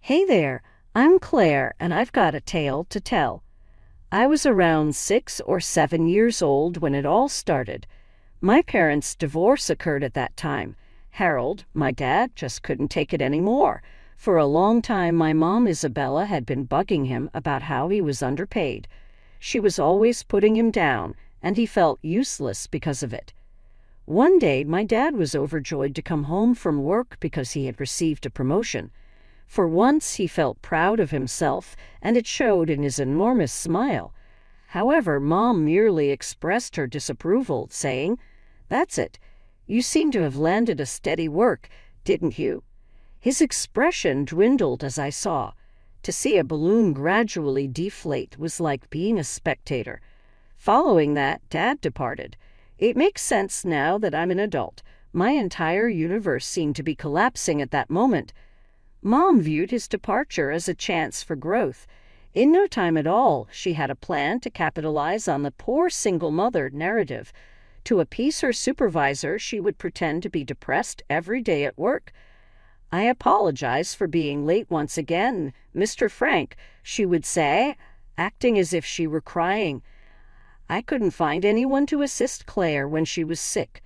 Hey there, I'm Claire, and I've got a tale to tell. I was around 6 or 7 years old when it all started. My parents' divorce occurred at that time. Harold, my dad, just couldn't take it anymore. For a long time, my mom, Isabella, had been bugging him about how he was underpaid. She was always putting him down, and he felt useless because of it. One day, my dad was overjoyed to come home from work because he had received a promotion. For once, he felt proud of himself, and it showed in his enormous smile. However, Mom merely expressed her disapproval, saying, "That's it. You seem to have landed a steady work, didn't you?" His expression dwindled as I saw. To see a balloon gradually deflate was like being a spectator. Following that, Dad departed. It makes sense now that I'm an adult. My entire universe seemed to be collapsing at that moment. Mom viewed his departure as a chance for growth. In no time at all, she had a plan to capitalize on the poor single mother narrative. To appease her supervisor, she would pretend to be depressed every day at work. "I apologize for being late once again, Mr. Frank," she would say, acting as if she were crying. I couldn't find anyone to assist Claire when she was sick.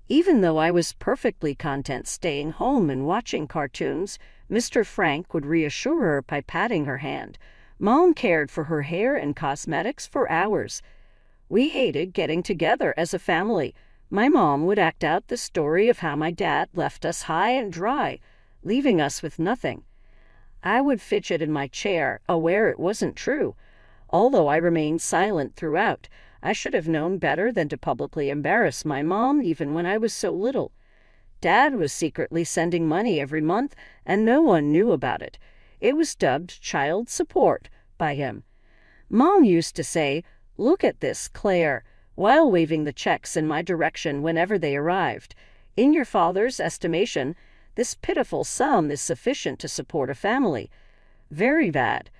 Even though I was perfectly content staying home and watching cartoons, Mr. Frank would reassure her by patting her hand. Mom cared for her hair and cosmetics for hours. We hated getting together as a family. My mom would act out the story of how my dad left us high and dry, leaving us with nothing. I would fidget in my chair, aware it wasn't true. Although I remained silent throughout, I should have known better than to publicly embarrass my mom even when I was so little. Dad was secretly sending money every month, and no one knew about it. It was dubbed child support by him. Mom used to say, "Look at this, Claire," while waving the checks in my direction whenever they arrived. "In your father's estimation, this pitiful sum is sufficient to support a family." Very bad.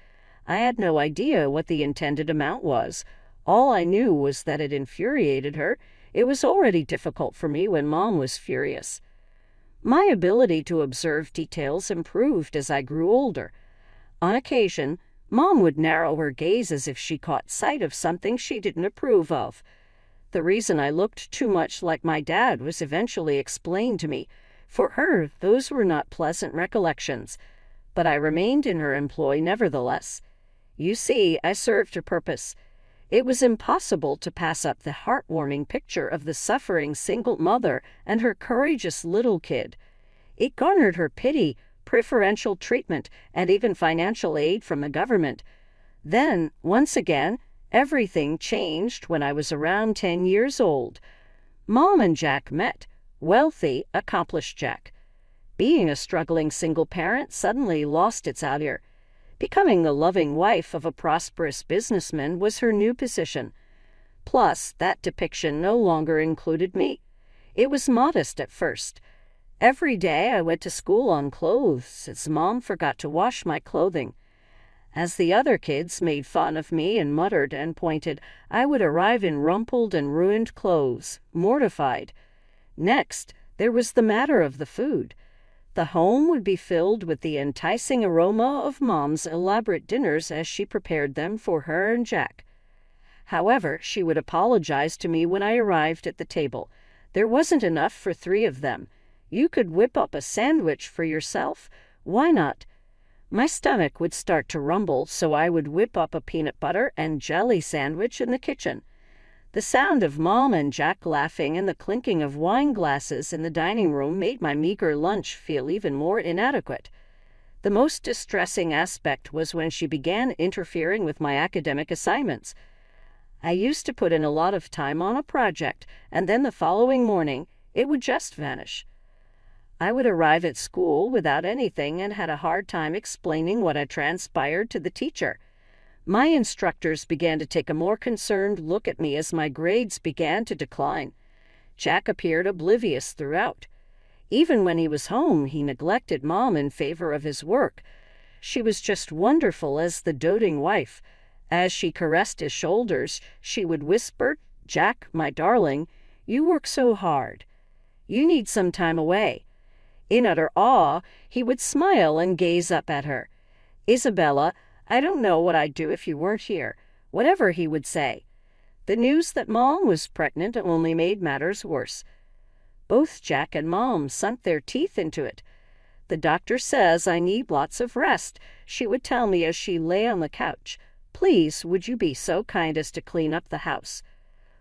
I had no idea what the intended amount was. All I knew was that it infuriated her. It was already difficult for me when Mom was furious. My ability to observe details improved as I grew older. On occasion, Mom would narrow her gaze as if she caught sight of something she didn't approve of. The reason I looked too much like my dad was eventually explained to me. For her, those were not pleasant recollections, but I remained in her employ nevertheless. You see, I served a purpose. It was impossible to pass up the heartwarming picture of the suffering single mother and her courageous little kid. It garnered her pity, preferential treatment, and even financial aid from the government. Then, once again, everything changed when I was around 10 years old. Mom and Jack met. Wealthy, accomplished Jack. Being a struggling single parent suddenly lost its allure. Becoming the loving wife of a prosperous businessman was her new position. Plus, that depiction no longer included me. It was modest at first. Every day I went to school on clothes, as Mom forgot to wash my clothing. As the other kids made fun of me and muttered and pointed, I would arrive in rumpled and ruined clothes, mortified. Next, there was the matter of the food. The home would be filled with the enticing aroma of Mom's elaborate dinners as she prepared them for her and Jack. However, she would apologize to me when I arrived at the table. There wasn't enough for 3 of them. You could whip up a sandwich for yourself. Why not? My stomach would start to rumble, so I would whip up a peanut butter and jelly sandwich in the kitchen. The sound of Mom and Jack laughing and the clinking of wine glasses in the dining room made my meager lunch feel even more inadequate. The most distressing aspect was when she began interfering with my academic assignments. I used to put in a lot of time on a project, and then the following morning, it would just vanish. I would arrive at school without anything and had a hard time explaining what had transpired to the teacher. My instructors began to take a more concerned look at me as my grades began to decline. Jack appeared oblivious throughout. Even when he was home, he neglected Mom in favor of his work. She was just wonderful as the doting wife. As she caressed his shoulders, she would whisper, "Jack, my darling, you work so hard. You need some time away." In utter awe, he would smile and gaze up at her. "Isabella, I don't know what I'd do if you weren't here," whatever he would say. The news that Mom was pregnant only made matters worse. Both Jack and Mom sunk their teeth into it. "The doctor says I need lots of rest," she would tell me as she lay on the couch. "Please, would you be so kind as to clean up the house?"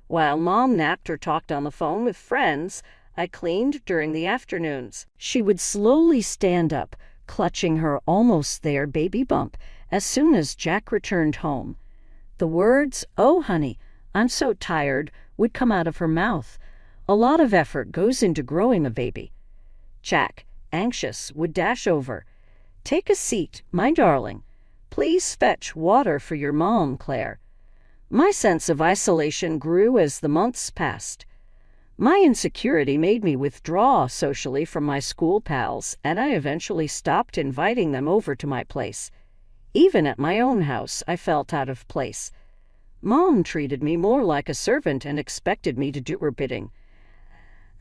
While Mom napped or talked on the phone with friends, I cleaned during the afternoons. She would slowly stand up, clutching her almost there baby bump, as soon as Jack returned home. The words, "Oh, honey, I'm so tired," would come out of her mouth. A lot of effort goes into growing a baby. Jack, anxious, would dash over. "Take a seat, my darling. Please fetch water for your mom, Claire." My sense of isolation grew as the months passed. My insecurity made me withdraw socially from my school pals, and I eventually stopped inviting them over to my place. Even at my own house, I felt out of place. Mom treated me more like a servant and expected me to do her bidding.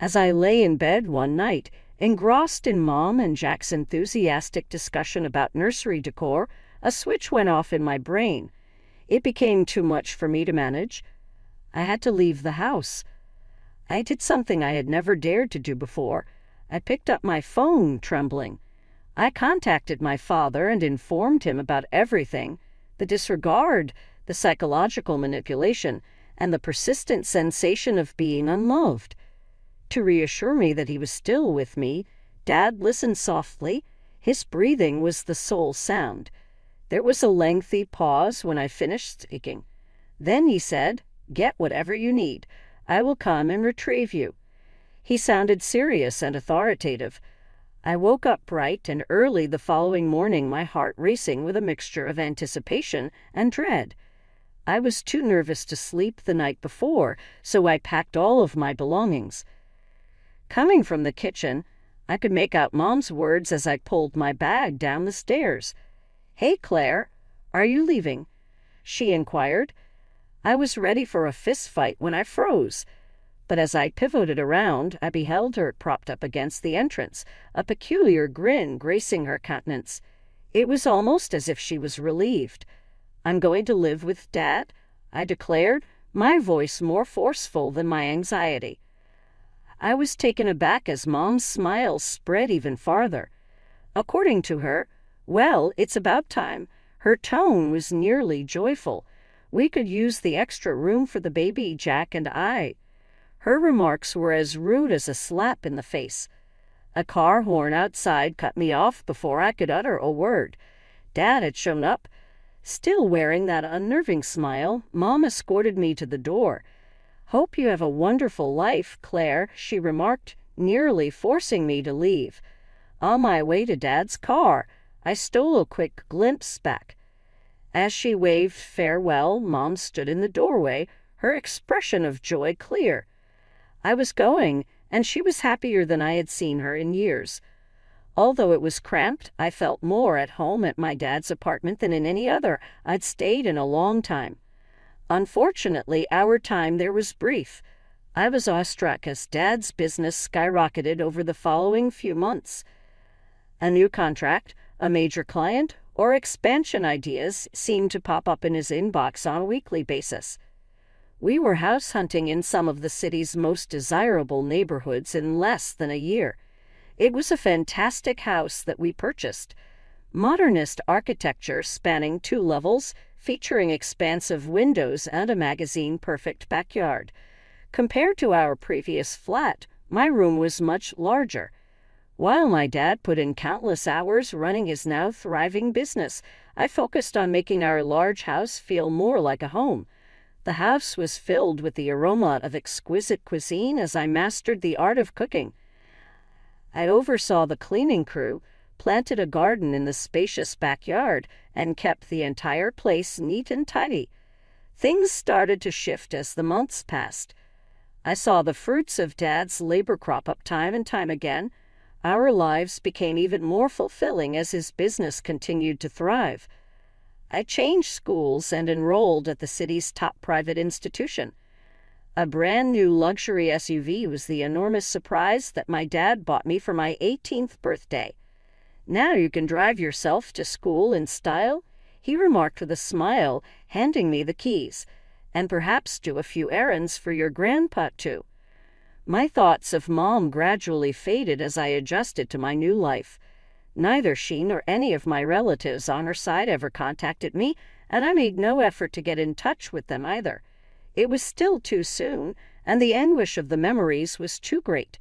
As I lay in bed one night, engrossed in Mom and Jack's enthusiastic discussion about nursery decor, a switch went off in my brain. It became too much for me to manage. I had to leave the house. I did something I had never dared to do before. I picked up my phone, trembling. I contacted my father and informed him about everything: the disregard, the psychological manipulation, and the persistent sensation of being unloved. To reassure me that he was still with me, Dad listened softly. His breathing was the sole sound. There was a lengthy pause when I finished speaking. Then he said, "Get whatever you need. I will come and retrieve you." He sounded serious and authoritative. I woke up bright and early the following morning, my heart racing with a mixture of anticipation and dread. I was too nervous to sleep the night before, so I packed all of my belongings. Coming from the kitchen, I could make out Mom's words as I pulled my bag down the stairs. "Hey, Claire, are you leaving?" she inquired. I was ready for a fist fight when I froze. But as I pivoted around, I beheld her propped up against the entrance, a peculiar grin gracing her countenance. It was almost as if she was relieved. "I'm going to live with Dad," I declared, my voice more forceful than my anxiety. I was taken aback as Mom's smile spread even farther. According to her, well, it's about time. Her tone was nearly joyful. We could use the extra room for the baby, Jack and I. Her remarks were as rude as a slap in the face. A car horn outside cut me off before I could utter a word. Dad had shown up. Still wearing that unnerving smile, Mom escorted me to the door. "Hope you have a wonderful life, Claire," she remarked, nearly forcing me to leave. On my way to Dad's car, I stole a quick glimpse back. As she waved farewell, Mom stood in the doorway, her expression of joy clear. I was going, and she was happier than I had seen her in years. Although it was cramped, I felt more at home at my dad's apartment than in any other I'd stayed in a long time. Unfortunately, our time there was brief. I was awestruck as Dad's business skyrocketed over the following few months. A new contract, a major client, or expansion ideas seemed to pop up in his inbox on a weekly basis. We were house hunting in some of the city's most desirable neighborhoods in less than a year. It was a fantastic house that we purchased. Modernist architecture spanning 2 levels, featuring expansive windows and a magazine-perfect backyard. Compared to our previous flat, my room was much larger. While my dad put in countless hours running his now thriving business, I focused on making our large house feel more like a home. The house was filled with the aroma of exquisite cuisine as I mastered the art of cooking. I oversaw the cleaning crew, planted a garden in the spacious backyard, and kept the entire place neat and tidy. Things started to shift as the months passed. I saw the fruits of Dad's labor crop up time and time again. Our lives became even more fulfilling as his business continued to thrive. I changed schools and enrolled at the city's top private institution. A brand new luxury SUV was the enormous surprise that my dad bought me for my 18th birthday. "Now you can drive yourself to school in style," he remarked with a smile, handing me the keys, "and perhaps do a few errands for your grandpa, too." My thoughts of Mom gradually faded as I adjusted to my new life. Neither she nor any of my relatives on her side ever contacted me, and I made no effort to get in touch with them either. It was still too soon, and the anguish of the memories was too great.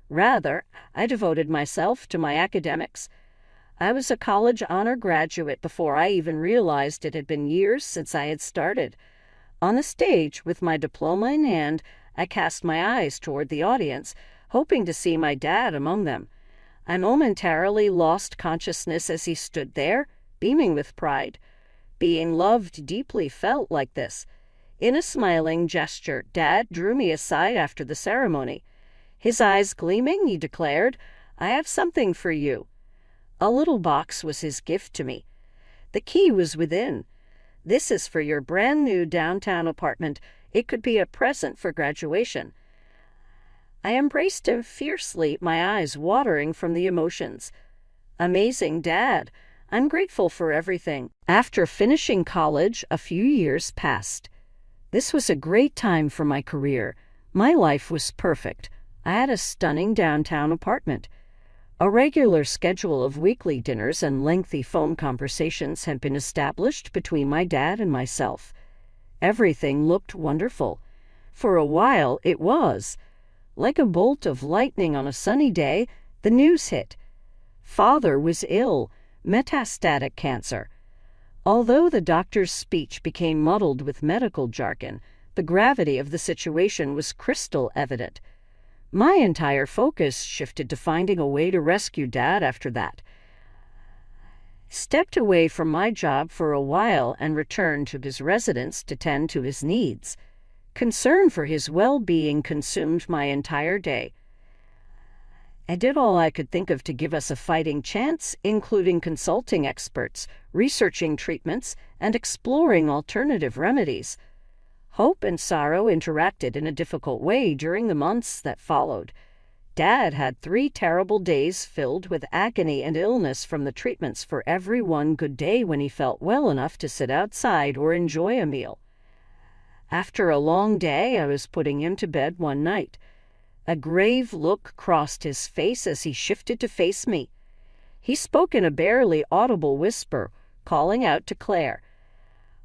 Rather, I devoted myself to my academics. I was a college honor graduate before I even realized it had been years since I had started. On the stage, with my diploma in hand, I cast my eyes toward the audience, hoping to see my dad among them. I momentarily lost consciousness as he stood there, beaming with pride. Being loved deeply felt like this. In a smiling gesture, Dad drew me aside after the ceremony. His eyes gleaming, he declared, "I have something for you." A little box was his gift to me. The key was within. "This is for your brand new downtown apartment. It could be a present for graduation." I embraced him fiercely, my eyes watering from the emotions. "Amazing, Dad. I'm grateful for everything." After finishing college, a few years passed. This was a great time for my career. My life was perfect. I had a stunning downtown apartment. A regular schedule of weekly dinners and lengthy phone conversations had been established between my dad and myself. Everything looked wonderful. For a while, it was. Like a bolt of lightning on a sunny day, the news hit. Father was ill, metastatic cancer. Although the doctor's speech became muddled with medical jargon, the gravity of the situation was crystal evident. My entire focus shifted to finding a way to rescue Dad after that. Stepped away from my job for a while and returned to his residence to tend to his needs. Concern for his well-being consumed my entire day. I did all I could think of to give us a fighting chance, including consulting experts, researching treatments, and exploring alternative remedies. Hope and sorrow interacted in a difficult way during the months that followed. Dad had 3 terrible days filled with agony and illness from the treatments for every one good day when he felt well enough to sit outside or enjoy a meal. After a long day, I was putting him to bed one night. A grave look crossed his face as he shifted to face me. He spoke in a barely audible whisper, calling out to Claire,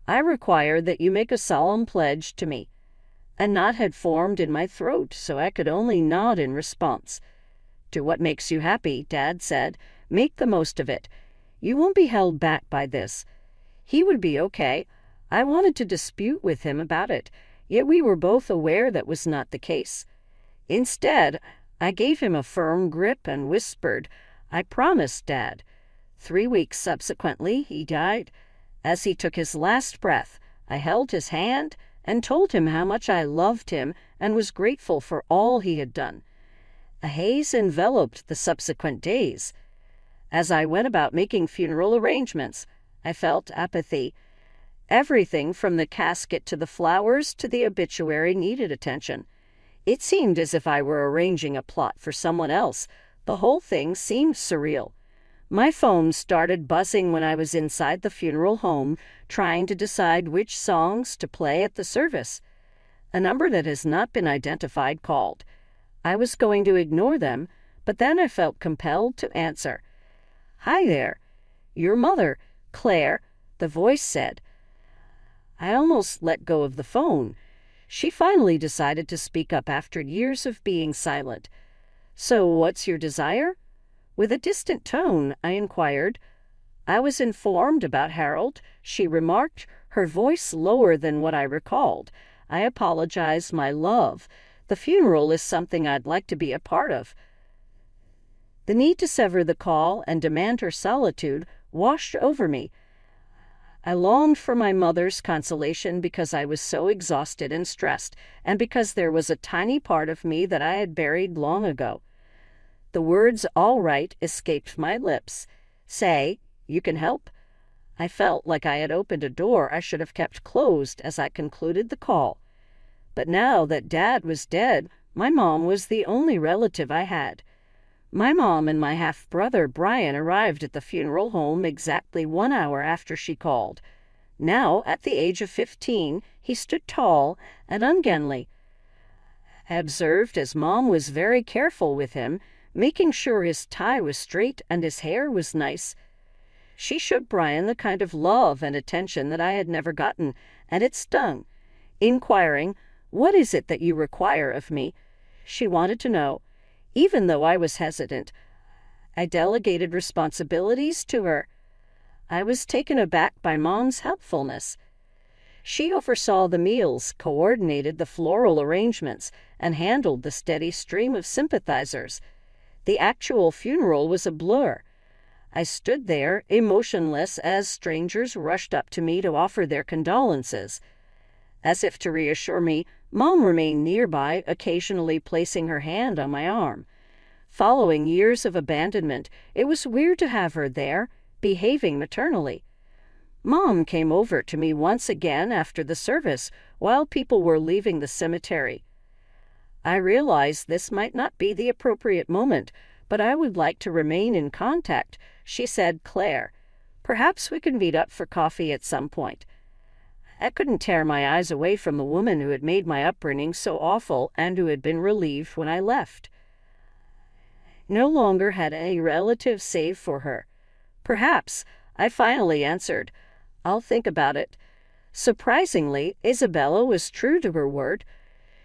"I require that you make a solemn pledge to me." A knot had formed in my throat, so I could only nod in response. "Do what makes you happy," Dad said. "Make the most of it. You won't be held back by this." He would be okay. I wanted to dispute with him about it, yet we were both aware that was not the case. Instead, I gave him a firm grip and whispered, "I promise, Dad." 3 weeks subsequently, he died. As he took his last breath, I held his hand and told him how much I loved him and was grateful for all he had done. A haze enveloped the subsequent days. As I went about making funeral arrangements, I felt apathy. Everything from the casket to the flowers to the obituary needed attention. It seemed as if I were arranging a plot for someone else. The whole thing seemed surreal. My phone started buzzing when I was inside the funeral home, trying to decide which songs to play at the service. A number that has not been identified called. I was going to ignore them, but then I felt compelled to answer. "Hi there. Your mother, Claire," the voice said. I almost let go of the phone. She finally decided to speak up after years of being silent. "So what's your desire?" With a distant tone, I inquired. "I was informed about Harold," she remarked, her voice lower than what I recalled. "I apologize, my love. The funeral is something I'd like to be a part of." The need to sever the call and demand her solitude washed over me. I longed for my mother's consolation because I was so exhausted and stressed, and because there was a tiny part of me that I had buried long ago. The words "all right" escaped my lips. "Say, you can help." I felt like I had opened a door I should have kept closed as I concluded the call. But now that Dad was dead, my mom was the only relative I had. My mom and my half-brother Brian arrived at the funeral home exactly 1 hour after she called. Now, at the age of 15, he stood tall and ungainly. I observed as Mom was very careful with him, making sure his tie was straight and his hair was nice. She showed Brian the kind of love and attention that I had never gotten, and it stung. Inquiring, "What is it that you require of me?" she wanted to know. Even though I was hesitant, I delegated responsibilities to her. I was taken aback by Mom's helpfulness. She oversaw the meals, coordinated the floral arrangements, and handled the steady stream of sympathizers. The actual funeral was a blur. I stood there, emotionless, as strangers rushed up to me to offer their condolences. As if to reassure me, Mom remained nearby, occasionally placing her hand on my arm. Following years of abandonment, it was weird to have her there, behaving maternally. Mom came over to me once again after the service, while people were leaving the cemetery. I realized this might not be the appropriate moment, but I would like to remain in contact. She said, "Claire, perhaps we can meet up for coffee at some point." I couldn't tear my eyes away from the woman who had made my upbringing so awful and who had been relieved when I left. No longer had any relatives save for her. "Perhaps," I finally answered. "I'll think about it." Surprisingly, Isabella was true to her word.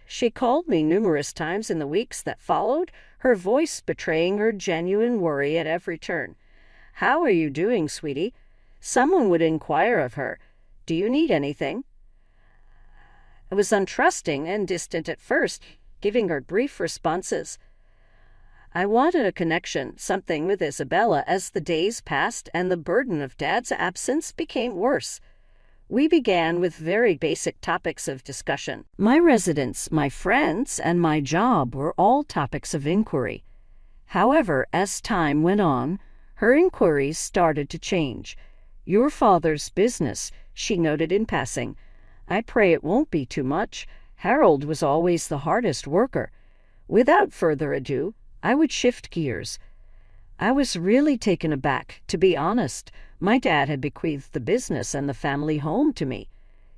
She called me numerous times in the weeks that followed, her voice betraying her genuine worry at every turn. "How are you doing, sweetie?" Someone would inquire of her. "Do you need anything?" I was untrusting and distant at first, giving her brief responses. I wanted a connection, something with Isabella. As the days passed and the burden of Dad's absence became worse, we began with very basic topics of discussion. My residence, my friends, and my job were all topics of inquiry. However, as time went on, her inquiries started to change. "Your father's business," she noted in passing. "I pray it won't be too much. Harold was always the hardest worker." Without further ado, I would shift gears. I was really taken aback. To be honest, my dad had bequeathed the business and the family home to me.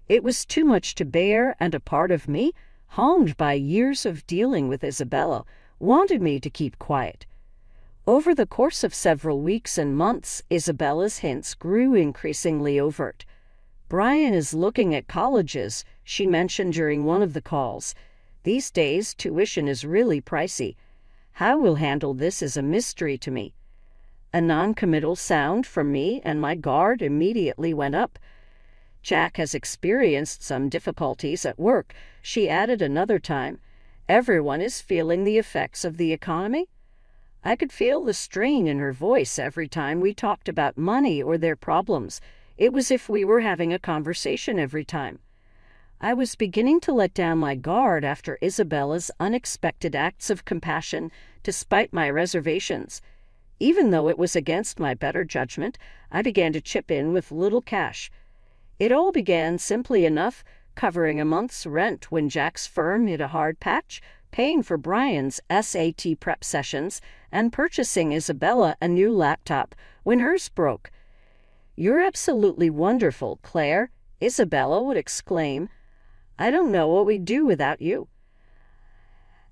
It was too much to bear, and a part of me, harmed by years of dealing with Isabella, wanted me to keep quiet. Over the course of several weeks and months, Isabella's hints grew increasingly overt. "Brian is looking at colleges," she mentioned during one of the calls. "These days, tuition is really pricey. How we'll handle this is a mystery to me." A non-committal sound from me, and my guard immediately went up. "Jack has experienced some difficulties at work," she added another time. "Everyone is feeling the effects of the economy." I could feel the strain in her voice every time we talked about money or their problems. It was as if we were having a conversation every time. I was beginning to let down my guard after Isabella's unexpected acts of compassion, despite my reservations. Even though it was against my better judgment, I began to chip in with little cash. It all began simply enough, covering a month's rent when Jack's firm hit a hard patch, paying for Brian's SAT prep sessions, and purchasing Isabella a new laptop when hers broke. "You're absolutely wonderful, Claire," Isabella would exclaim. "I don't know what we'd do without you."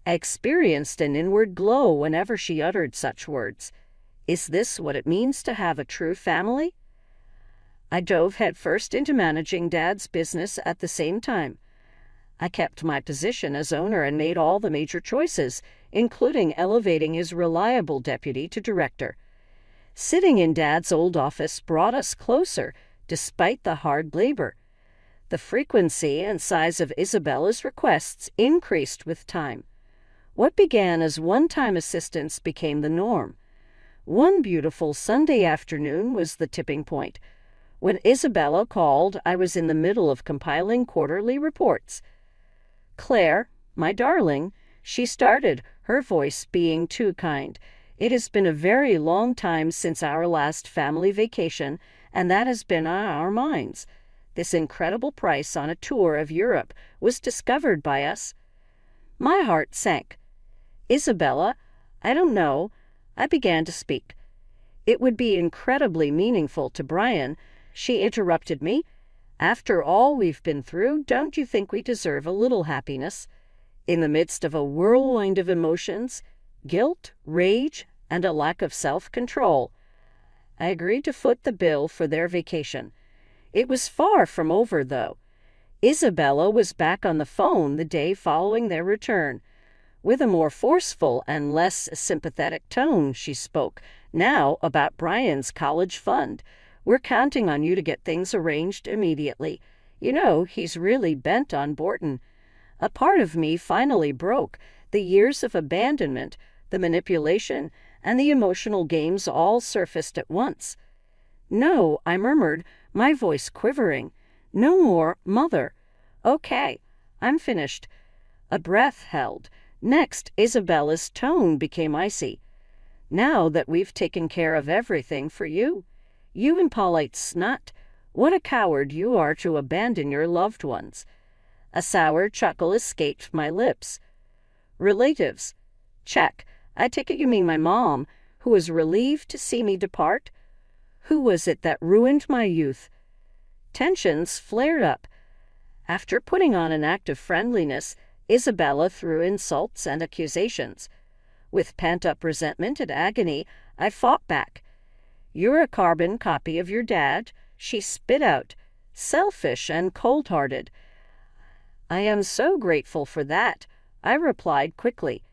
I experienced an inward glow whenever she uttered such words. Is this what it means to have a true family? I dove headfirst into managing Dad's business at the same time. I kept my position as owner and made all the major choices, including elevating his reliable deputy to director. Sitting in Dad's old office brought us closer, despite the hard labor. The frequency and size of Isabella's requests increased with time. What began as one-time assistance became the norm. One beautiful Sunday afternoon was the tipping point. When Isabella called, I was in the middle of compiling quarterly reports. "Claire, my darling," she started, her voice being too kind. "It has been a very long time since our last family vacation, and that has been on our minds. this incredible price on a tour of Europe was discovered by us. My heart sank. Isabella, I don't know. I began to speak. It would be incredibly meaningful to Brian. She interrupted me. After all we've been through, don't you think we deserve a little happiness? In the midst of a whirlwind of emotions, guilt, rage, and a lack of self-control, I agreed to foot the bill for their vacation. It was far from over, though. Isabella was back on the phone the day following their return. With a more forceful and less sympathetic tone, she spoke now about Brian's college fund. We're counting on you to get things arranged immediately. You know, he's really bent on Borton. A part of me finally broke. The years of abandonment, the manipulation, and the emotional games all surfaced at once. No, I murmured, my voice quivering. No more, Mother. Okay, I'm finished. A breath held. Next, Isabella's tone became icy. Now that we've taken care of everything for you, you impolite snot, what a coward you are to abandon your loved ones. A sour chuckle escaped my lips. Relatives. Check. I take it you mean my mom, who was relieved to see me depart? Who was it that ruined my youth? Tensions flared up. After putting on an act of friendliness, Isabella threw insults and accusations. With pent-up resentment and agony, I fought back. You're a carbon copy of your dad, she spit out, selfish and cold-hearted. I am so grateful for that, I replied quickly.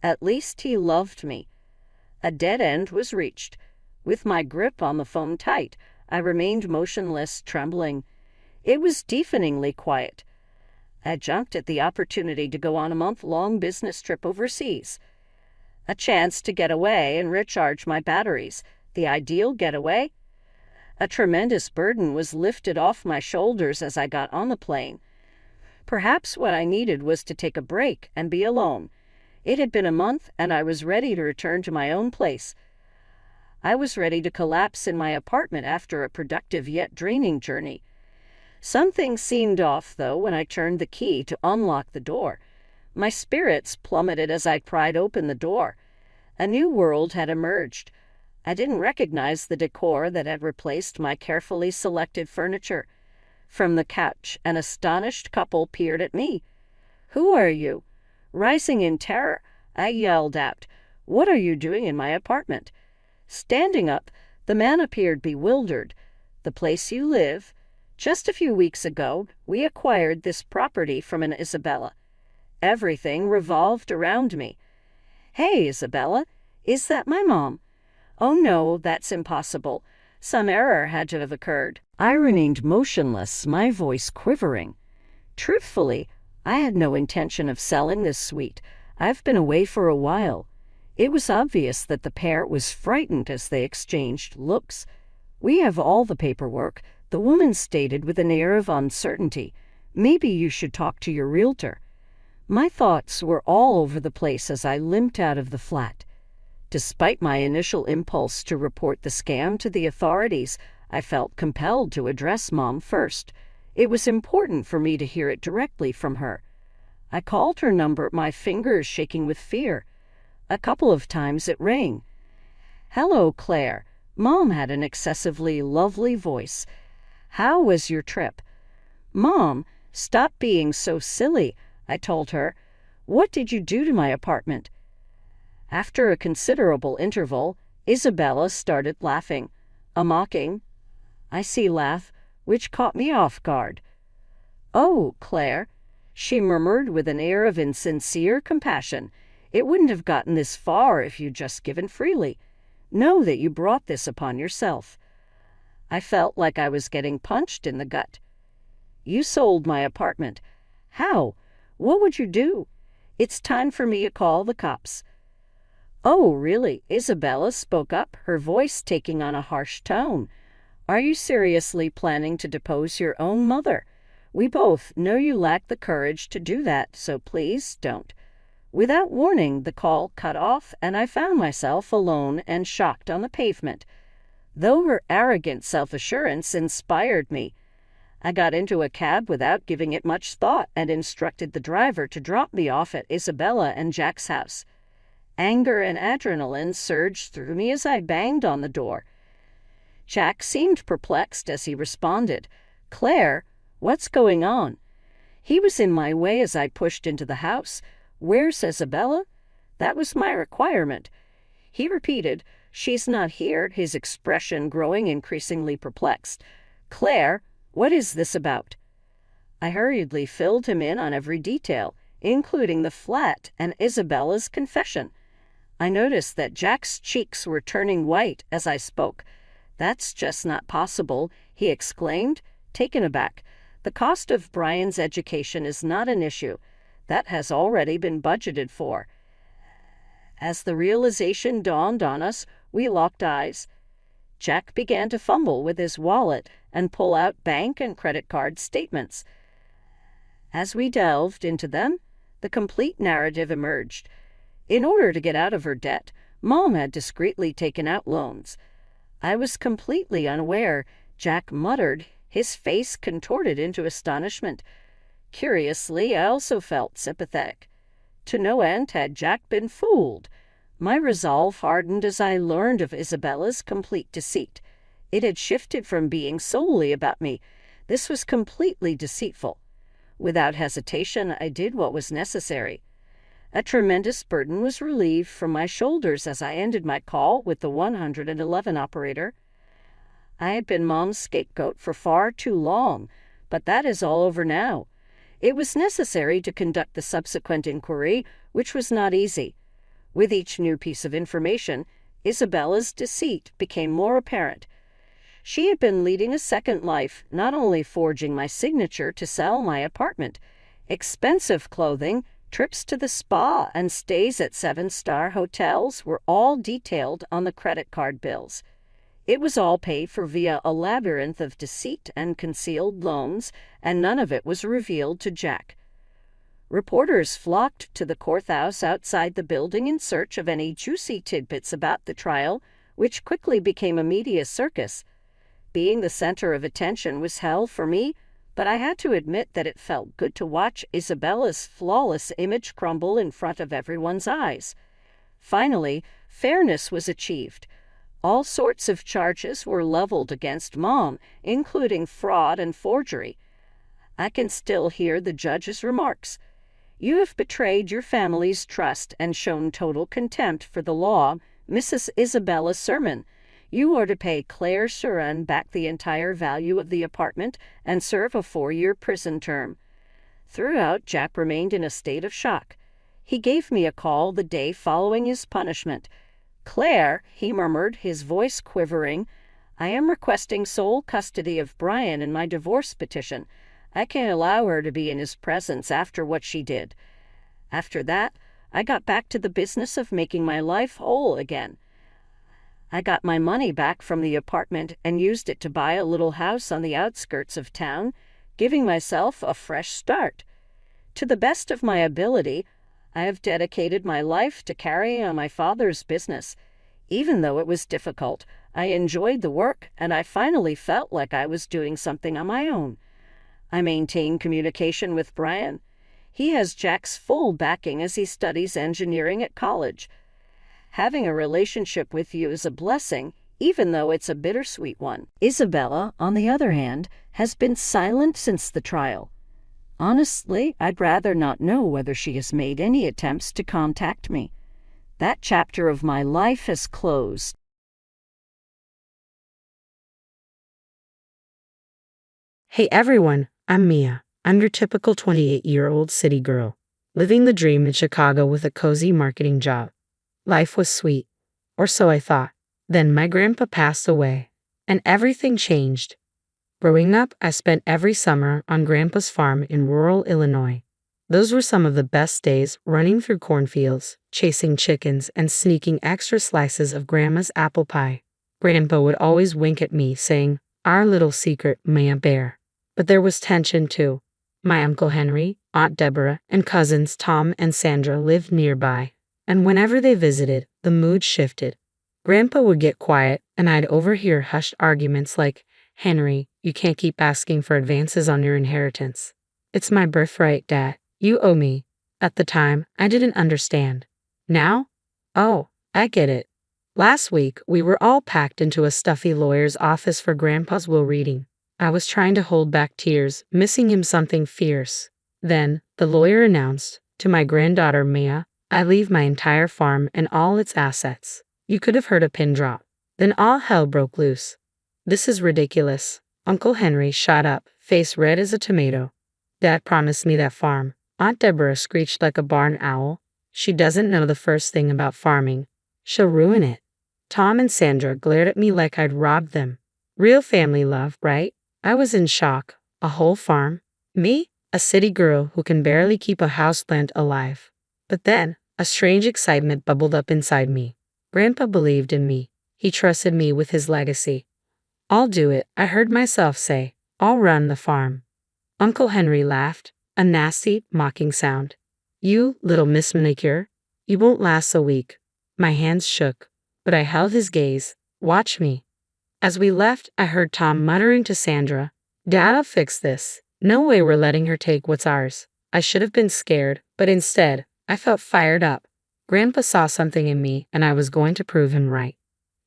At least he loved me. A dead end was reached. With my grip on the phone tight, I remained motionless, trembling. It was deafeningly quiet. I jumped at the opportunity to go on a month-long business trip overseas. A chance to get away and recharge my batteries. The ideal getaway? A tremendous burden was lifted off my shoulders as I got on the plane. Perhaps what I needed was to take a break and be alone. It had been a month, and I was ready to return to my own place. I was ready to collapse in my apartment after a productive yet draining journey. Something seemed off, though, when I turned the key to unlock the door. My spirits plummeted as I pried open the door. A new world had emerged. I didn't recognize the decor that had replaced my carefully selected furniture. From the couch, an astonished couple peered at me. Who are you? Rising in terror, I yelled out, What are you doing in my apartment? Standing up, the man appeared bewildered. The place you live? Just a few weeks ago, we acquired this property from an Isabella. Everything revolved around me. Hey, Isabella, is that my mom? Oh no, that's impossible. Some error had to have occurred. I remained motionless, my voice quivering. Truthfully, I had no intention of selling this suite. I've been away for a while. It was obvious that the pair was frightened as they exchanged looks. We have all the paperwork, the woman stated with an air of uncertainty. Maybe you should talk to your realtor. My thoughts were all over the place as I limped out of the flat. Despite my initial impulse to report the scam to the authorities, I felt compelled to address Mom first. It was important for me to hear it directly from her. I called her number, my fingers shaking with fear. A couple of times it rang. Hello, Claire. Mom had an excessively lovely voice. How was your trip? Mom, stop being so silly, I told her. What did you do to my apartment? After a considerable interval, Isabella started laughing. A mocking, I see laugh, which caught me off guard. Oh, Claire, she murmured with an air of insincere compassion. It wouldn't have gotten this far if you'd just given freely. Know that you brought this upon yourself. I felt like I was getting punched in the gut. You sold my apartment. How? What would you do? It's time for me to call the cops. Oh, really? Isabella spoke up, her voice taking on a harsh tone. Are you seriously planning to depose your own mother? We both know you lack the courage to do that, so please don't. Without warning, the call cut off, and I found myself alone and shocked on the pavement. Though her arrogant self-assurance inspired me, I got into a cab without giving it much thought and instructed the driver to drop me off at Isabella and Jack's house. Anger and adrenaline surged through me as I banged on the door. Jack seemed perplexed as he responded, "Claire, what's going on?" He was in my way as I pushed into the house. "Where's Isabella?" That was my requirement. He repeated, "She's not here," his expression growing increasingly perplexed. "Claire, what is this about?" I hurriedly filled him in on every detail, including the flat and Isabella's confession. I noticed that Jack's cheeks were turning white as I spoke. "That's just not possible," he exclaimed, taken aback. "The cost of Brian's education is not an issue. That has already been budgeted for." As the realization dawned on us, we locked eyes. Jack began to fumble with his wallet and pull out bank and credit card statements. As we delved into them, the complete narrative emerged. In order to get out of her debt, Mom had discreetly taken out loans. I was completely unaware, Jack muttered, his face contorted into astonishment. Curiously, I also felt sympathetic. To no end had Jack been fooled. My resolve hardened as I learned of Isabella's complete deceit. It had shifted from being solely about me. This was completely deceitful. Without hesitation, I did what was necessary. A tremendous burden was relieved from my shoulders as I ended my call with the 111 operator. I had been Mom's scapegoat for far too long, but that is all over now. It was necessary to conduct the subsequent inquiry, which was not easy. With each new piece of information, Isabella's deceit became more apparent. She had been leading a second life, not only forging my signature to sell my apartment. Expensive clothing, trips to the spa, and stays at 7-star hotels were all detailed on the credit card bills. It was all paid for via a labyrinth of deceit and concealed loans, and none of it was revealed to Jack. Reporters flocked to the courthouse outside the building in search of any juicy tidbits about the trial, which quickly became a media circus. Being the center of attention was hell for me, but I had to admit that it felt good to watch Isabella's flawless image crumble in front of everyone's eyes. Finally, fairness was achieved. All sorts of charges were leveled against Mom, including fraud and forgery. I can still hear the judge's remarks. "You have betrayed your family's trust and shown total contempt for the law, Mrs. Isabella Sermon. You are to pay Claire Surin back the entire value of the apartment and serve a 4-year prison term." Throughout, Jack remained in a state of shock. He gave me a call the day following his punishment. "Claire," he murmured, his voice quivering, "I am requesting sole custody of Brian in my divorce petition. I can't allow her to be in his presence after what she did." After that, I got back to the business of making my life whole again. I got my money back from the apartment and used it to buy a little house on the outskirts of town, giving myself a fresh start. To the best of my ability, I have dedicated my life to carrying on my father's business. Even though it was difficult, I enjoyed the work, and I finally felt like I was doing something on my own. I maintain communication with Brian. He has Jack's full backing as he studies engineering at college. Having a relationship with you is a blessing, even though it's a bittersweet one. Isabella, on the other hand, has been silent since the trial. Honestly, I'd rather not know whether she has made any attempts to contact me. That chapter of my life has closed. Hey everyone, I'm Mia. I'm your typical 28-year-old city girl, living the dream in Chicago with a cozy marketing job. Life was sweet, or so I thought. Then my grandpa passed away, and everything changed. Growing up, I spent every summer on Grandpa's farm in rural Illinois. Those were some of the best days, running through cornfields, chasing chickens, and sneaking extra slices of Grandma's apple pie. Grandpa would always wink at me, saying, "Our little secret, Maya Bear." But there was tension too. My Uncle Henry, Aunt Deborah, and cousins Tom and Sandra lived nearby, and whenever they visited, the mood shifted. Grandpa would get quiet, and I'd overhear hushed arguments like, Henry, you can't keep asking for advances on your inheritance. It's my birthright, Dad. You owe me. At the time, I didn't understand. Now? Oh, I get it. Last week, we were all packed into a stuffy lawyer's office for Grandpa's will reading. I was trying to hold back tears, missing him something fierce. Then, the lawyer announced, to my granddaughter Mia, I leave my entire farm and all its assets. You could have heard a pin drop. Then all hell broke loose. This is ridiculous. Uncle Henry shot up, face red as a tomato. Dad promised me that farm. Aunt Deborah screeched like a barn owl. She doesn't know the first thing about farming. She'll ruin it. Tom and Sandra glared at me like I'd robbed them. Real family love, right? I was in shock. A whole farm? Me? A city girl who can barely keep a houseplant alive. But then, a strange excitement bubbled up inside me. Grandpa believed in me. He trusted me with his legacy. I'll do it, I heard myself say. I'll run the farm. Uncle Henry laughed, a nasty, mocking sound. You, little Miss Manicure, you won't last a week. My hands shook, but I held his gaze. Watch me. As we left, I heard Tom muttering to Sandra, Dad'll fix this. No way we're letting her take what's ours. I should have been scared, but instead, I felt fired up. Grandpa saw something in me, and I was going to prove him right.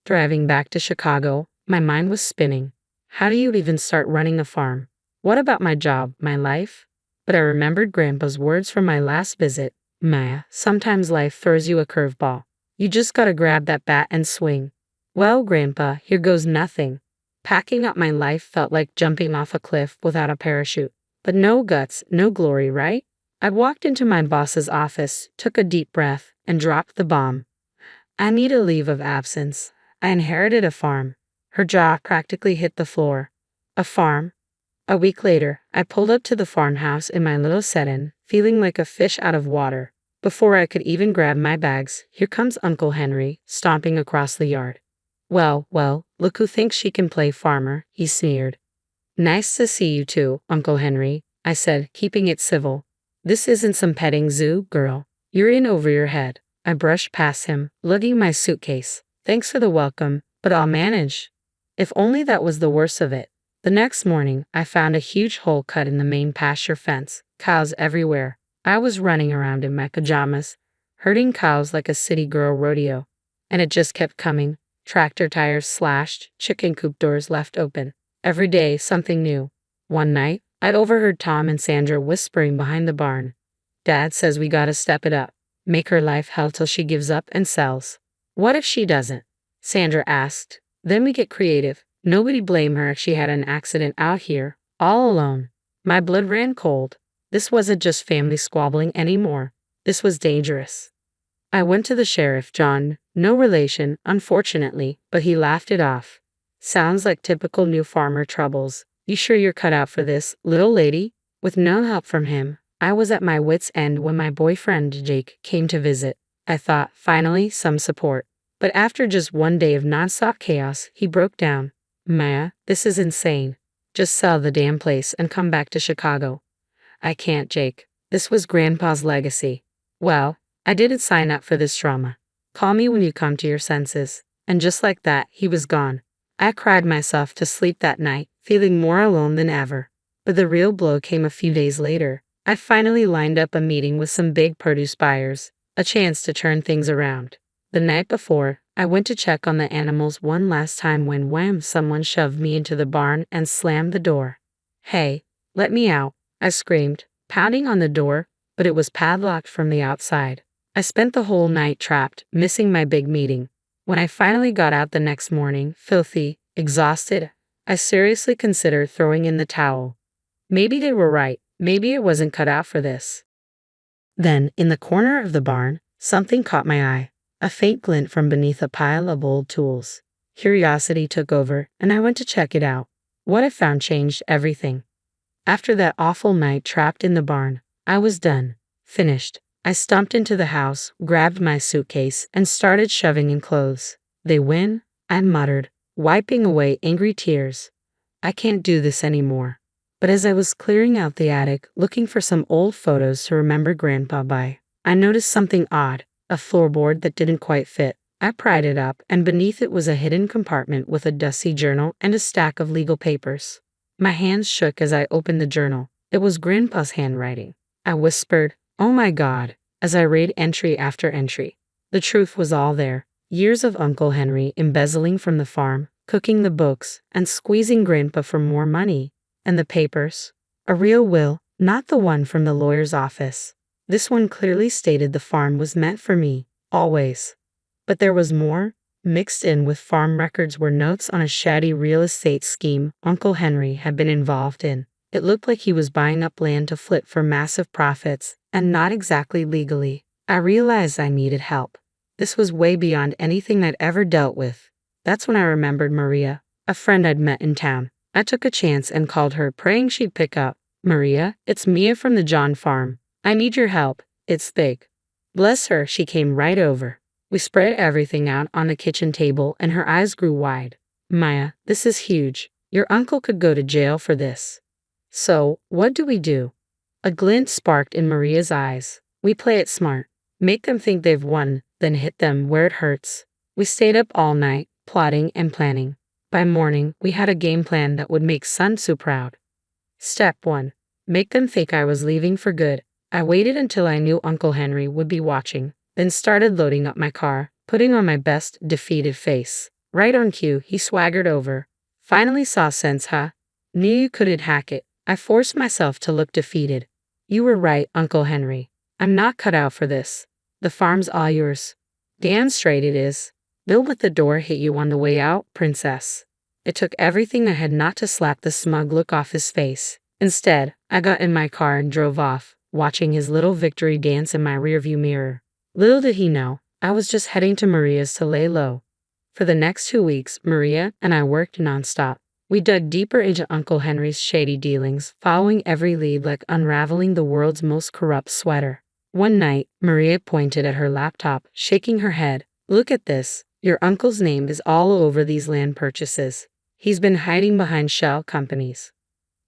Driving back to Chicago, my mind was spinning. How do you even start running a farm? What about my job, my life? But I remembered Grandpa's words from my last visit. Maya, sometimes life throws you a curveball. You just gotta grab that bat and swing. Well, Grandpa, here goes nothing. Packing up my life felt like jumping off a cliff without a parachute. But no guts, no glory, right? I walked into my boss's office, took a deep breath, and dropped the bomb. I need a leave of absence. I inherited a farm. Her jaw practically hit the floor. A farm? A week later, I pulled up to the farmhouse in my little sedan, feeling like a fish out of water. Before I could even grab my bags, here comes Uncle Henry, stomping across the yard. Well, look who thinks she can play farmer, he sneered. Nice to see you too, Uncle Henry, I said, keeping it civil. This isn't some petting zoo, girl. You're in over your head. I brushed past him, lugging my suitcase. Thanks for the welcome, but I'll manage. If only that was the worst of it. The next morning, I found a huge hole cut in the main pasture fence, cows everywhere. I was running around in my pajamas, herding cows like a city girl rodeo. And it just kept coming. Tractor tires slashed, chicken coop doors left open. Every day, something new. One night, I'd overheard Tom and Sandra whispering behind the barn. Dad says we gotta step it up. Make her life hell till she gives up and sells. What if she doesn't? Sandra asked. Then we get creative. Nobody blame her if she had an accident out here, all alone. My blood ran cold. This wasn't just family squabbling anymore. This was dangerous. I went to the sheriff, John, no relation, unfortunately, but he laughed it off. Sounds like typical new farmer troubles. You sure you're cut out for this, little lady? With no help from him, I was at my wit's end when my boyfriend Jake came to visit. I thought, finally, some support. But after just one day of nonstop chaos, he broke down. Maya, this is insane. Just sell the damn place and come back to Chicago. I can't, Jake. This was Grandpa's legacy. Well, I didn't sign up for this drama. Call me when you come to your senses. And just like that, he was gone. I cried myself to sleep that night, feeling more alone than ever. But the real blow came a few days later. I finally lined up a meeting with some big produce buyers, a chance to turn things around. The night before, I went to check on the animals one last time when wham, someone shoved me into the barn and slammed the door. Hey, let me out, I screamed, pounding on the door, but it was padlocked from the outside. I spent the whole night trapped, missing my big meeting. When I finally got out the next morning, filthy, exhausted, I seriously considered throwing in the towel. Maybe they were right. Maybe it wasn't cut out for this. Then, in the corner of the barn, something caught my eye. A faint glint from beneath a pile of old tools. Curiosity took over, and I went to check it out. What I found changed everything. After that awful night trapped in the barn, I was done. Finished. I stumped into the house, grabbed my suitcase, and started shoving in clothes. They win, I muttered, wiping away angry tears. I can't do this anymore. But as I was clearing out the attic, looking for some old photos to remember Grandpa by, I noticed something odd. A floorboard that didn't quite fit. I pried it up, and beneath it was a hidden compartment with a dusty journal and a stack of legal papers. My hands shook as I opened the journal. It was Grandpa's handwriting. I whispered, "Oh my God," as I read entry after entry. The truth was all there. Years of Uncle Henry embezzling from the farm, cooking the books, and squeezing Grandpa for more money. And the papers? A real will, not the one from the lawyer's office. This one clearly stated the farm was meant for me, always. But there was more. Mixed in with farm records were notes on a shady real estate scheme Uncle Henry had been involved in. It looked like he was buying up land to flip for massive profits, and not exactly legally. I realized I needed help. This was way beyond anything I'd ever dealt with. That's when I remembered Maria, a friend I'd met in town. I took a chance and called her, praying she'd pick up. "Maria, it's Mia from the John farm. I need your help. It's big." Bless her, she came right over. We spread everything out on the kitchen table, and her eyes grew wide. "Maya, this is huge. Your uncle could go to jail for this." "So, what do we do?" A glint sparked in Maria's eyes. "We play it smart. Make them think they've won, then hit them where it hurts." We stayed up all night, plotting and planning. By morning, we had a game plan that would make Sun Tzu proud. Step 1. Make them think I was leaving for good. I waited until I knew Uncle Henry would be watching, then started loading up my car, putting on my best defeated face. Right on cue, he swaggered over. "Finally saw sense, huh? Knew you couldn't hack it." I forced myself to look defeated. "You were right, Uncle Henry. I'm not cut out for this. The farm's all yours." "Damn straight it is. They'll let the door hit you on the way out, princess." It took everything I had not to slap the smug look off his face. Instead, I got in my car and drove off, watching his little victory dance in my rearview mirror. Little did he know, I was just heading to Maria's to lay low. For the next 2 weeks, Maria and I worked nonstop. We dug deeper into Uncle Henry's shady dealings, following every lead like unraveling the world's most corrupt sweater. One night, Maria pointed at her laptop, shaking her head. "Look at this. Your uncle's name is all over these land purchases. He's been hiding behind shell companies."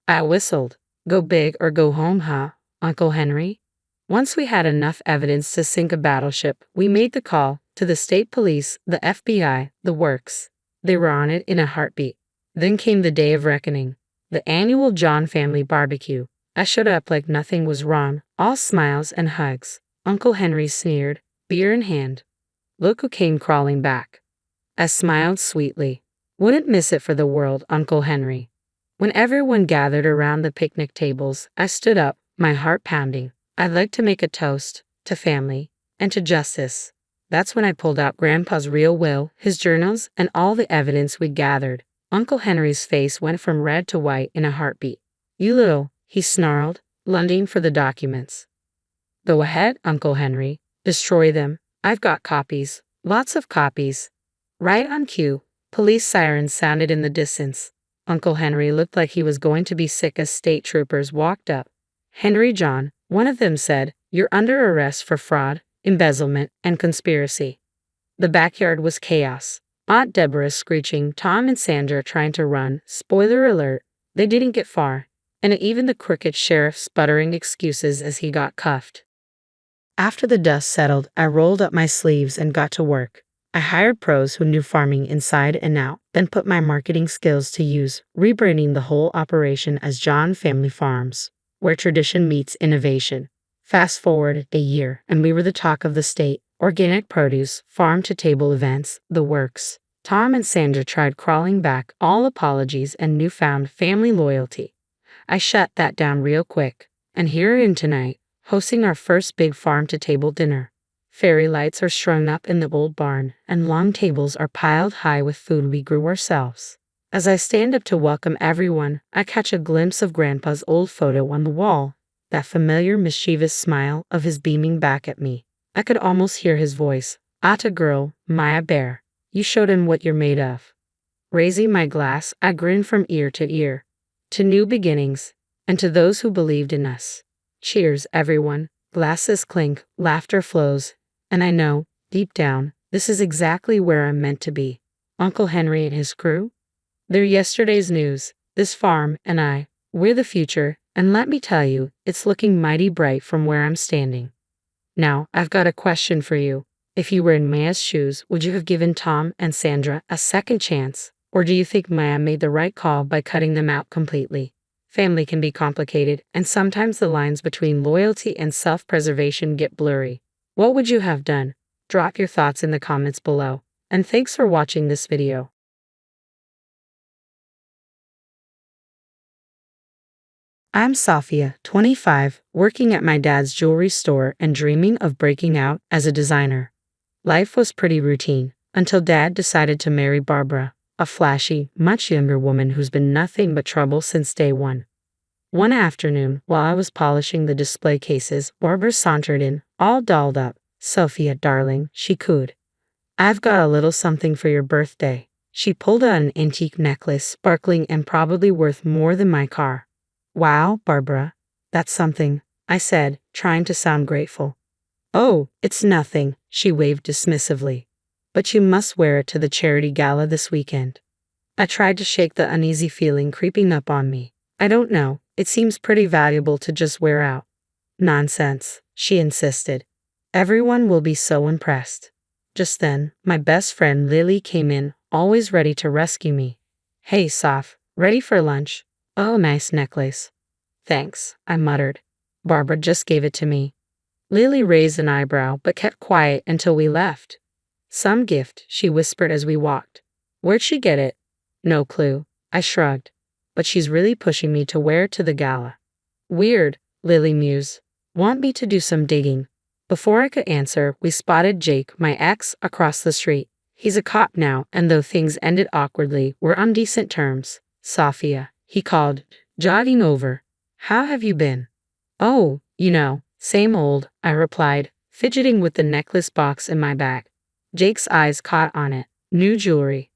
I whistled. "Go big or go home, huh, Uncle Henry?" Once we had enough evidence to sink a battleship, we made the call to the state police, the FBI, the works. They were on it in a heartbeat. Then came the day of reckoning, the annual John family barbecue. I showed up like nothing was wrong, all smiles and hugs. Uncle Henry sneered, beer in hand. "Look who came crawling back." I smiled sweetly. "Wouldn't miss it for the world, Uncle Henry." When everyone gathered around the picnic tables, I stood up, my heart pounding. I'd like to make a toast to family and to justice. That's when I pulled out Grandpa's real will, his journals, and all the evidence we'd gathered. Uncle Henry's face went from red to white in a heartbeat. "You little," he snarled, lunging for the documents. "Go ahead, Uncle Henry. Destroy them. I've got copies. Lots of copies." Right on cue, police sirens sounded in the distance. Uncle Henry looked like he was going to be sick as state troopers walked up. "Henry John," one of them said, "you're under arrest for fraud, embezzlement, and conspiracy." The backyard was chaos. Aunt Deborah screeching, Tom and Sandra trying to run. Spoiler alert, they didn't get far. And even the crooked sheriff sputtering excuses as he got cuffed. After the dust settled, I rolled up my sleeves and got to work. I hired pros who knew farming inside and out, then put my marketing skills to use, rebranding the whole operation as John Family Farms, where tradition meets innovation. Fast forward a year, and we were the talk of the state. Organic produce, farm-to-table events, the works. Tom and Sandra tried crawling back, all apologies and newfound family loyalty. I shut that down real quick, and here I am tonight, hosting our first big farm-to-table dinner. Fairy lights are strung up in the old barn, and long tables are piled high with food we grew ourselves. As I stand up to welcome everyone, I catch a glimpse of Grandpa's old photo on the wall, that familiar mischievous smile of his beaming back at me. I could almost hear his voice. "Atta girl, Maya Bear, you showed him what you're made of." Raising my glass, I grinned from ear to ear. To new beginnings, and to those who believed in us. Cheers, everyone. Glasses clink, laughter flows, and I know, deep down, this is exactly where I'm meant to be. Uncle Henry and his crew? They're yesterday's news. This farm and I, we're the future, and let me tell you, it's looking mighty bright from where I'm standing. Now, I've got a question for you. If you were in Maya's shoes, would you have given Tom and Sandra a second chance? Or do you think Maya made the right call by cutting them out completely? Family can be complicated, and sometimes the lines between loyalty and self-preservation get blurry. What would you have done? Drop your thoughts in the comments below. And thanks for watching this video. I'm Safia, 25, working at my dad's jewelry store and dreaming of breaking out as a designer. Life was pretty routine, until Dad decided to marry Barbara, a flashy, much younger woman who's been nothing but trouble since day one. One afternoon, while I was polishing the display cases, Barbara sauntered in, all dolled up. "Sophia, darling," she cooed. "I've got a little something for your birthday." She pulled out an antique necklace, sparkling and probably worth more than my car. "Wow, Barbara, that's something," I said, trying to sound grateful. "Oh, it's nothing," she waved dismissively. "But you must wear it to the charity gala this weekend." I tried to shake the uneasy feeling creeping up on me. "I don't know, it seems pretty valuable to just wear out." "Nonsense," she insisted. "Everyone will be so impressed." Just then, my best friend Lily came in, always ready to rescue me. "Hey, Soph, ready for lunch?" "Oh, nice necklace." "Thanks," I muttered. "Barbara just gave it to me." Lily raised an eyebrow but kept quiet until we left. "Some gift," she whispered as we walked. "Where'd she get it?" "No clue," I shrugged. "But she's really pushing me to wear it to the gala." "Weird," Lily mused. "Want me to do some digging?" Before I could answer, we spotted Jake, my ex, across the street. He's a cop now, and though things ended awkwardly, we're on decent terms. "Safia," he called, jogging over. "How have you been?" "Oh, same old," I replied, fidgeting with the necklace box in my bag. Jake's eyes caught on it. "New jewelry?"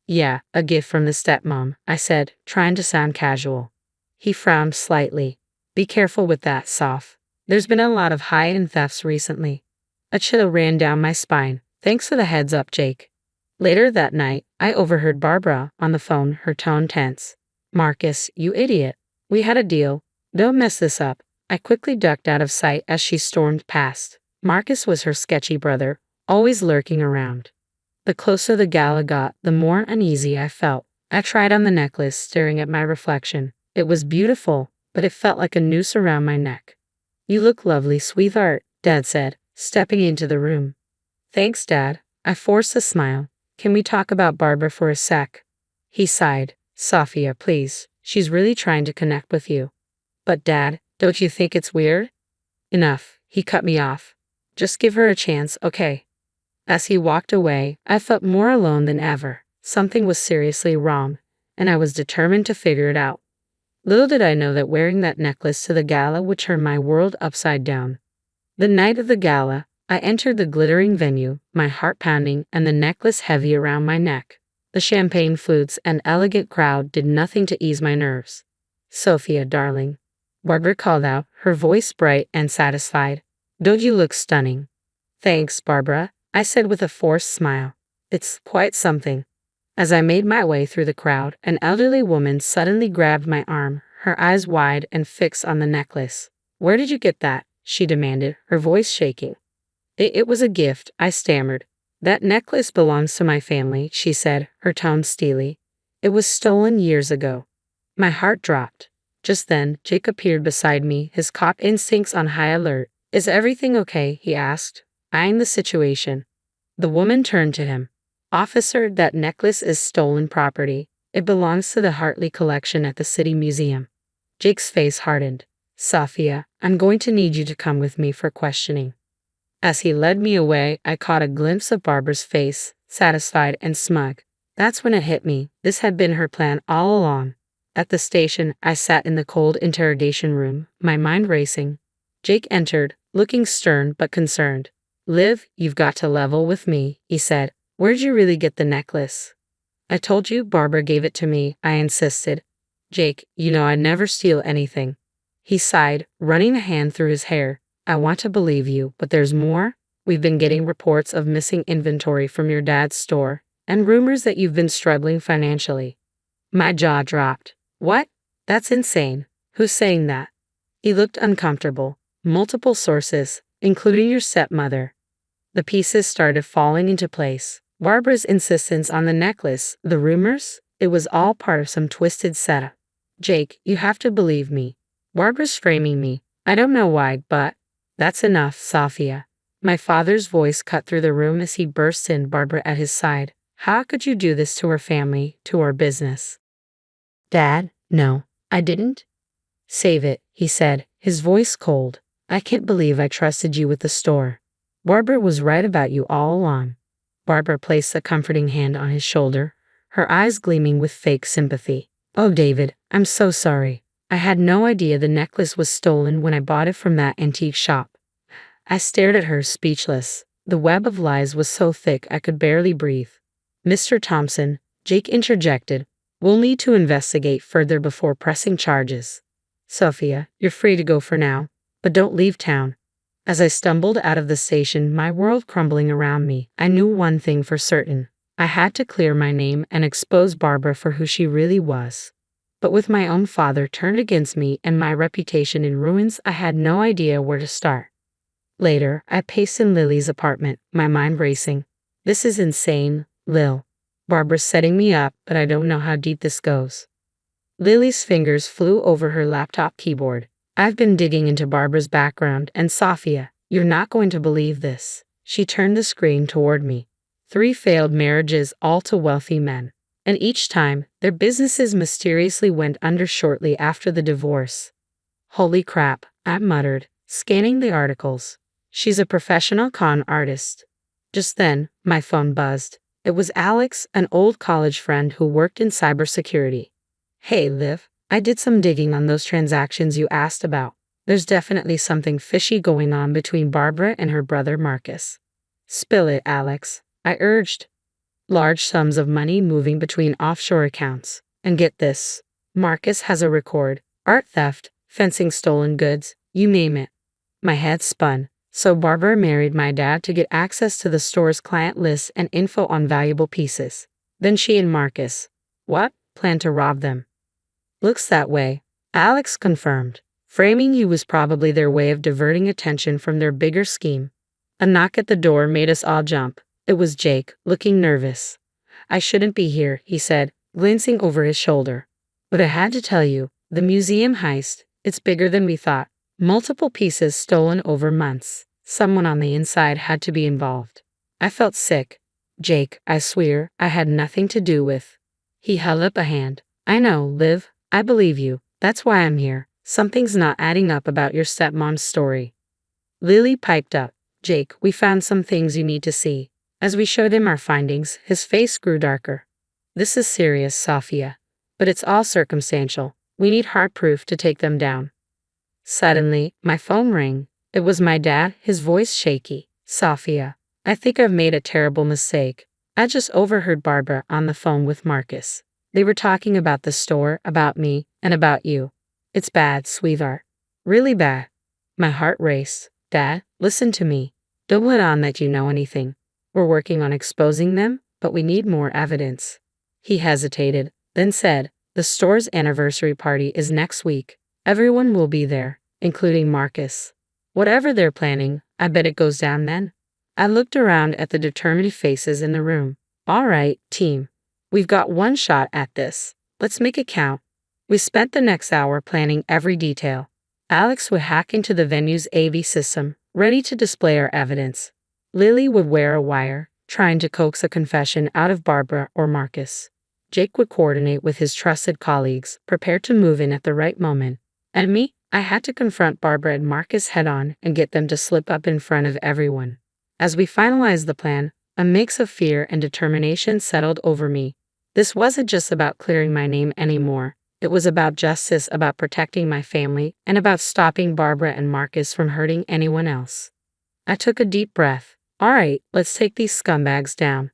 "Yeah, a gift from the stepmom," I said, trying to sound casual. He frowned slightly. "Be careful with that, Soph. There's been a lot of high-end thefts recently." A chill ran down my spine. "Thanks for the heads up, Jake." Later that night, I overheard Barbara on the phone, her tone tense. "Marcus, you idiot. We had a deal. Don't mess this up." I quickly ducked out of sight as she stormed past. Marcus was her sketchy brother, always lurking around. The closer the gala got, the more uneasy I felt. I tried on the necklace, staring at my reflection. It was beautiful, but it felt like a noose around my neck. "You look lovely, sweetheart," Dad said, stepping into the room. "Thanks, Dad." I forced a smile. "Can we talk about Barbara for a sec?" He sighed. "Safia, please. She's really trying to connect with you." "But Dad, don't you think it's weird?" "Enough," he cut me off. "Just give her a chance, okay?" As he walked away, I felt more alone than ever. Something was seriously wrong, and I was determined to figure it out. Little did I know that wearing that necklace to the gala would turn my world upside down. The night of the gala, I entered the glittering venue, my heart pounding and the necklace heavy around my neck. The champagne flutes and elegant crowd did nothing to ease my nerves. "Sophia, darling," Barbara called out, her voice bright and satisfied. "Don't you look stunning?" "Thanks, Barbara," I said with a forced smile. "It's quite something." As I made my way through the crowd, an elderly woman suddenly grabbed my arm, her eyes wide and fixed on the necklace. "Where did you get that?" she demanded, her voice shaking. It was a gift," I stammered. "That necklace belongs to my family," she said, her tone steely. "It was stolen years ago." My heart dropped. Just then, Jake appeared beside me, his cop instincts on high alert. "Is everything okay?" he asked, eyeing the situation. The woman turned to him. "Officer, that necklace is stolen property. It belongs to the Hartley collection at the City Museum." Jake's face hardened. "Safia, I'm going to need you to come with me for questioning." As he led me away, I caught a glimpse of Barbara's face, satisfied and smug. That's when it hit me. This had been her plan all along. At the station, I sat in the cold interrogation room, my mind racing. Jake entered, looking stern but concerned. "Liv, you've got to level with me," he said. "Where'd you really get the necklace?" "I told you Barbara gave it to me," I insisted. "Jake, I'd never steal anything." He sighed, running a hand through his hair. "I want to believe you, but there's more. We've been getting reports of missing inventory from your dad's store, and rumors that you've been struggling financially." My jaw dropped. "What? That's insane. Who's saying that?" He looked uncomfortable. "Multiple sources, including your stepmother." The pieces started falling into place. Barbara's insistence on the necklace, the rumors, it was all part of some twisted setup. Jake, you have to believe me. Barbara's framing me. I don't know why, but that's enough, Sophia. My father's voice cut through the room as he burst in, Barbara at his side. How could you do this to our family, to our business? Dad, no, I didn't. Save it, he said, his voice cold. I can't believe I trusted you with the store. Barbara was right about you all along. Barbara placed a comforting hand on his shoulder, her eyes gleaming with fake sympathy. Oh, David, I'm so sorry. I had no idea the necklace was stolen when I bought it from that antique shop. I stared at her, speechless. The web of lies was so thick I could barely breathe. Mr. Thompson, Jake interjected, we'll need to investigate further before pressing charges. Sophia, you're free to go for now, but don't leave town. As I stumbled out of the station, my world crumbling around me, I knew one thing for certain. I had to clear my name and expose Barbara for who she really was. But with my own father turned against me and my reputation in ruins, I had no idea where to start. Later, I paced in Lily's apartment, my mind racing. This is insane, Lil. Barbara's setting me up, but I don't know how deep this goes. Lily's fingers flew over her laptop keyboard. I've been digging into Barbara's background, and Sophia, you're not going to believe this. She turned the screen toward me. 3 failed marriages, all to wealthy men. And each time, their businesses mysteriously went under shortly after the divorce. Holy crap, I muttered, scanning the articles. She's a professional con artist. Just then, my phone buzzed. It was Alex, an old college friend who worked in cybersecurity. Hey, Liv, I did some digging on those transactions you asked about. There's definitely something fishy going on between Barbara and her brother Marcus. Spill it, Alex, I urged. Large sums of money moving between offshore accounts. And get this, Marcus has a record, art theft, fencing stolen goods, you name it. My head spun. So Barbara married my dad to get access to the store's client list and info on valuable pieces. Then she and Marcus, what, plan to rob them? Looks that way, Alex confirmed. Framing you was probably their way of diverting attention from their bigger scheme. A knock at the door made us all jump. It was Jake, looking nervous. I shouldn't be here, he said, glancing over his shoulder. But I had to tell you, the museum heist, it's bigger than we thought. Multiple pieces stolen over months. Someone on the inside had to be involved. I felt sick. Jake, I swear, I had nothing to do with. He held up a hand. I know, Liv, I believe you. That's why I'm here. Something's not adding up about your stepmom's story. Lily piped up. Jake, we found some things you need to see. As we showed him our findings, his face grew darker. This is serious, Sophia. But it's all circumstantial. We need hard proof to take them down. Suddenly, my phone rang. It was my dad, his voice shaky. Sophia, I think I've made a terrible mistake. I just overheard Barbara on the phone with Marcus. They were talking about the store, about me, and about you. It's bad, sweetheart. Really bad. My heart raced. Dad, listen to me. Don't let on that you know anything. We're working on exposing them, but we need more evidence. He hesitated, then said, the store's anniversary party is next week. Everyone will be there, including Marcus. Whatever they're planning, I bet it goes down then. I looked around at the determined faces in the room. All right, team. We've got one shot at this. Let's make it count. We spent the next hour planning every detail. Alex would hack into the venue's AV system, ready to display our evidence. Lily would wear a wire, trying to coax a confession out of Barbara or Marcus. Jake would coordinate with his trusted colleagues, prepared to move in at the right moment. And me, I had to confront Barbara and Marcus head-on and get them to slip up in front of everyone. As we finalized the plan, a mix of fear and determination settled over me. This wasn't just about clearing my name anymore. It was about justice, about protecting my family, and about stopping Barbara and Marcus from hurting anyone else. I took a deep breath. All right, let's take these scumbags down.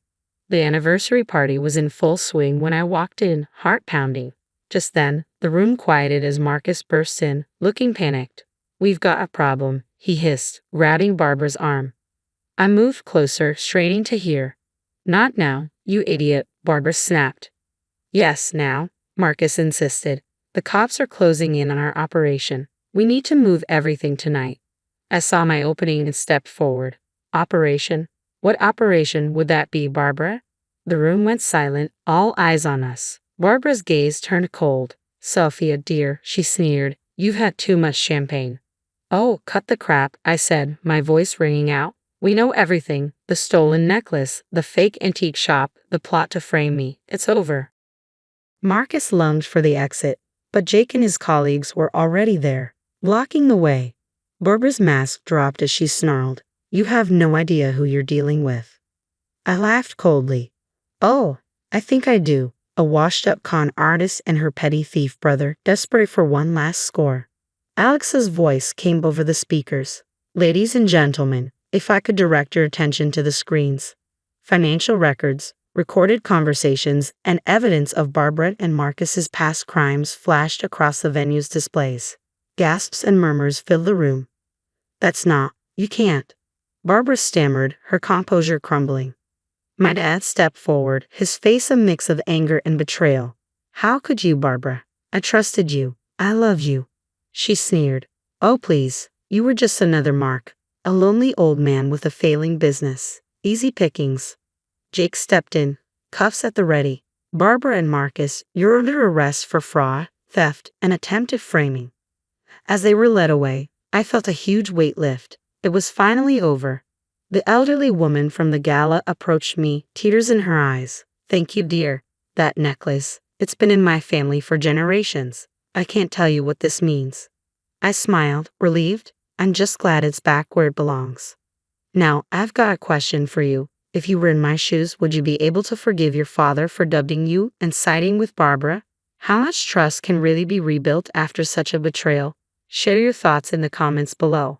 The anniversary party was in full swing when I walked in, heart pounding. Just then, the room quieted as Marcus burst in, looking panicked. We've got a problem, he hissed, grabbing Barbara's arm. I moved closer, straining to hear. Not now, you idiot, Barbara snapped. Yes, now, Marcus insisted. The cops are closing in on our operation. We need to move everything tonight. I saw my opening and stepped forward. Operation? What operation would that be, Barbara? The room went silent, all eyes on us. Barbara's gaze turned cold. Sophia, dear, she sneered, you've had too much champagne. Oh, cut the crap, I said, my voice ringing out. We know everything, the stolen necklace, the fake antique shop, the plot to frame me. It's over. Marcus lunged for the exit, but Jake and his colleagues were already there, blocking the way. Barbara's mask dropped as she snarled, you have no idea who you're dealing with. I laughed coldly. Oh, I think I do. A washed-up con artist and her petty thief brother, desperate for one last score. Alex's voice came over the speakers. Ladies and gentlemen, if I could direct your attention to the screens. Financial records, recorded conversations, and evidence of Barbara and Marcus's past crimes flashed across the venue's displays. Gasps and murmurs filled the room. You can't. Barbara stammered, her composure crumbling. My dad stepped forward, his face a mix of anger and betrayal. How could you, Barbara? I trusted you. I love you. She sneered. Oh, please. You were just another Mark. A lonely old man with a failing business. Easy pickings. Jake stepped in, cuffs at the ready. Barbara and Marcus, you're under arrest for fraud, theft, and attempted framing. As they were led away, I felt a huge weight lift. It was finally over. The elderly woman from the gala approached me, tears in her eyes. Thank you, dear. That necklace. It's been in my family for generations. I can't tell you what this means. I smiled, relieved. I'm just glad it's back where it belongs. Now, I've got a question for you. If you were in my shoes, would you be able to forgive your father for dubbing you and siding with Barbara? How much trust can really be rebuilt after such a betrayal? Share your thoughts in the comments below.